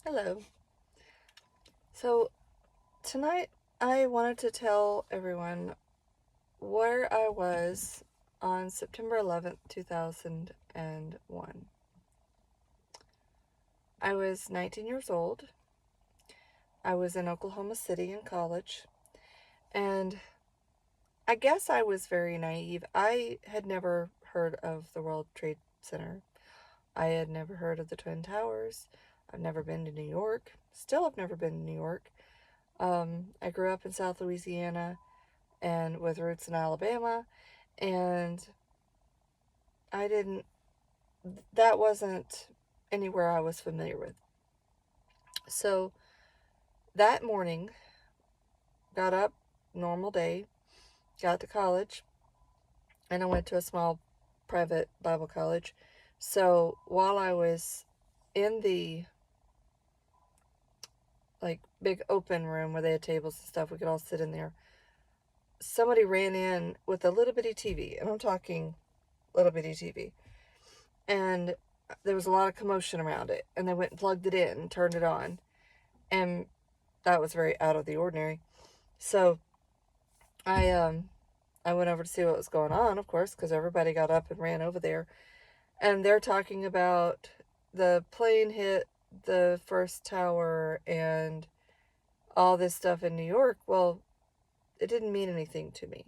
Hello. So, tonight I wanted to tell everyone where I was on September 11th, 2001. I was 19 years old. I was in Oklahoma City in college, and I guess I was very naive. I had never heard of the World Trade Center. I had never heard of the Twin Towers. I've never been to New York. Still have never been to New York. I grew up in South Louisiana and with roots in Alabama, and I didn't, that wasn't anywhere I was familiar with. So that morning, got up, normal day, got to college, and I went to a small private Bible college. So while I was in the big open room where they had tables and stuff, we could all sit in there. Somebody ran in with a little bitty TV, and I'm talking little bitty TV. And there was a lot of commotion around it, and they went and plugged it in and turned it on, and that was very out of the ordinary. So I went over to see what was going on, of course, because everybody got up and ran over there, and they're talking about the plane hit the first tower and all this stuff in New York. Well, it didn't mean anything to me.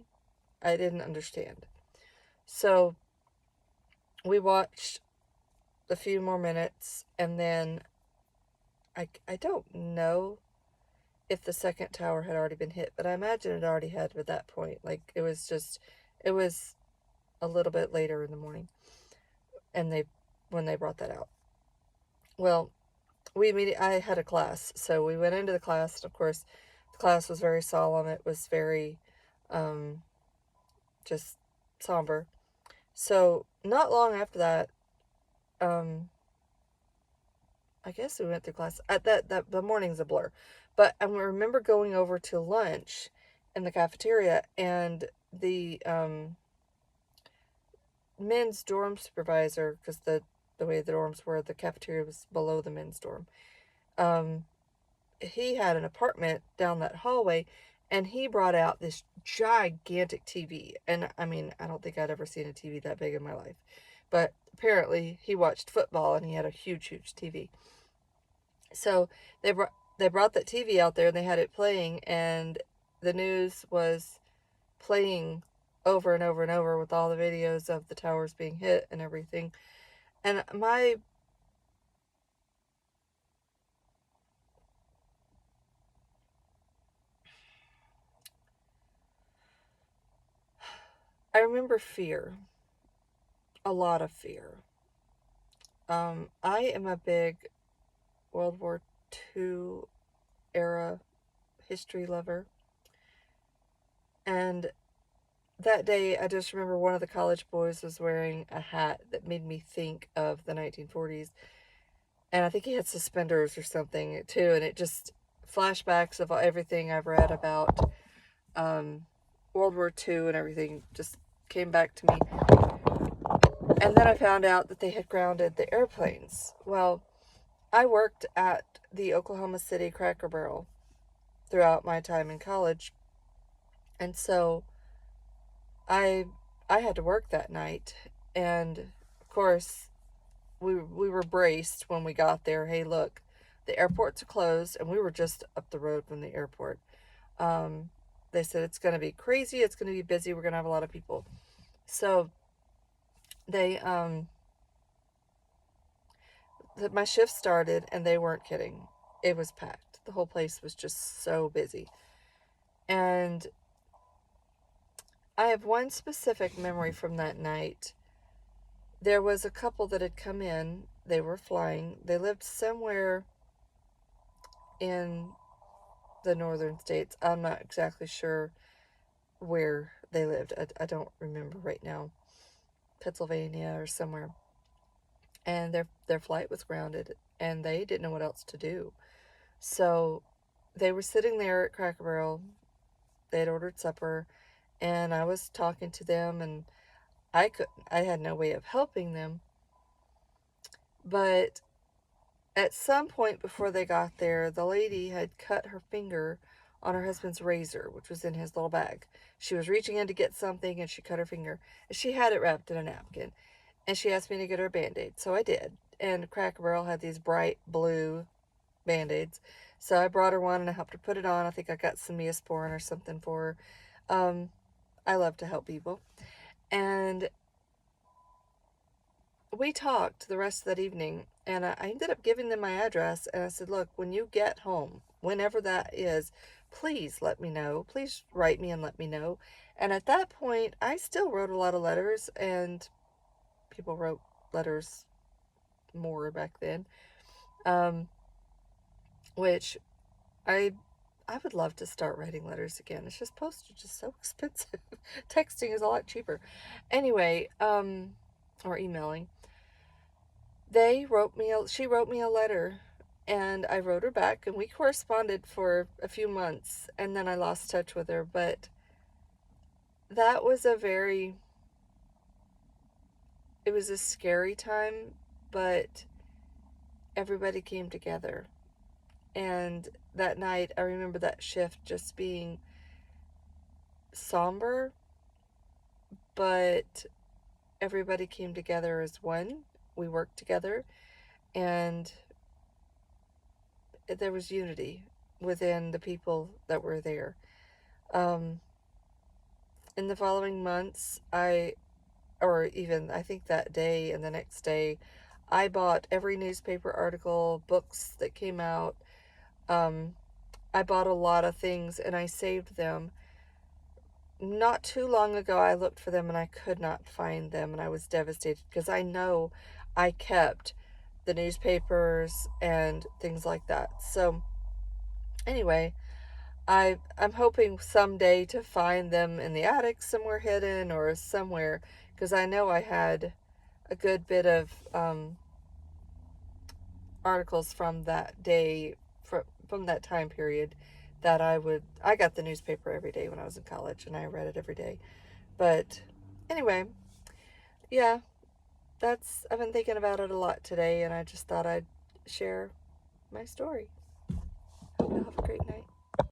I didn't understand. So we watched a few more minutes, and then I don't know if the second tower had already been hit, but I imagine it already had at that point. It was a little bit later in the morning, and when they brought that out. Well, I had a class, so we went into the class, and of course, the class was very solemn. It was very, um, just somber. So not long after that, um, I guess we went through class. At that the morning's a blur, but I remember going over to lunch in the cafeteria, and the men's dorm supervisor, because the way the dorms were, the cafeteria was below the men's dorm. Um, he had an apartment down that hallway, and he brought out this gigantic TV. And I mean, I don't think I'd ever seen a TV that big in my life, but apparently he watched football, and he had a huge, huge TV. So they brought that TV out there, and they had it playing, and the news was playing over and over and over with all the videos of the towers being hit and everything. And I remember fear, a lot of fear. I am a big World War II era history lover, and that day I just remember one of the college boys was wearing a hat that made me think of the 1940s, and I think he had suspenders or something too, and it just flashbacks of everything I've read about um, World War II and everything just came back to me. And then I found out that they had grounded the airplanes. Well, I worked at the Oklahoma City Cracker Barrel throughout my time in college, and so I I had to work that night, and of course we were braced when we got there. Hey, look, the airports are closed, and we were just up the road from the airport. Um, they said it's going to be crazy. It's going to be busy. We're going to have a lot of people. So they my shift started, and they weren't kidding. It was packed. The whole place was just so busy. And I have one specific memory from that night. There was a couple that had come in. They were flying. They lived somewhere in the northern states. I'm not exactly sure where they lived. I don't remember right now. Pennsylvania or somewhere. And their flight was grounded, and they didn't know what else to do. So they were sitting there at Cracker Barrel. They had ordered supper, and I was talking to them, and I had no way of helping them, but at some point before they got there, the lady had cut her finger on her husband's razor, which was in his little bag. She was reaching in to get something and she cut her finger. And she had it wrapped in a napkin. And she asked me to get her a Band-Aid. So I did. And Cracker Barrel had these bright blue Band-Aids. So I brought her one and I helped her put it on. I think I got some Neosporin or something for her. I love to help people. And we talked the rest of that evening, and I ended up giving them my address, and I said, look, when you get home, whenever that is, please let me know. Please write me and let me know. And at that point, I still wrote a lot of letters, and people wrote letters more back then, which I would love to start writing letters again. It's just postage is so expensive. Texting is a lot cheaper. Anyway, or emailing. She wrote me a letter, and I wrote her back, and we corresponded for a few months, and then I lost touch with her. But that was it was a scary time, but everybody came together. And that night, I remember that shift just being somber, but everybody came together as one. We worked together, and there was unity within the people that were there. In the following months, I think that day and the next day, I bought every newspaper article, books that came out. I bought a lot of things and I saved them. Not too long ago, I looked for them and I could not find them, and I was devastated because I know I kept the newspapers and things like that. So anyway, I'm hoping someday to find them in the attic somewhere hidden or somewhere, because I know I had a good bit of articles from that day, from that time period, that I got the newspaper every day when I was in college, and I read it every day. But anyway, yeah, I've been thinking about it a lot today, and I just thought I'd share my story. Hope you have a great night.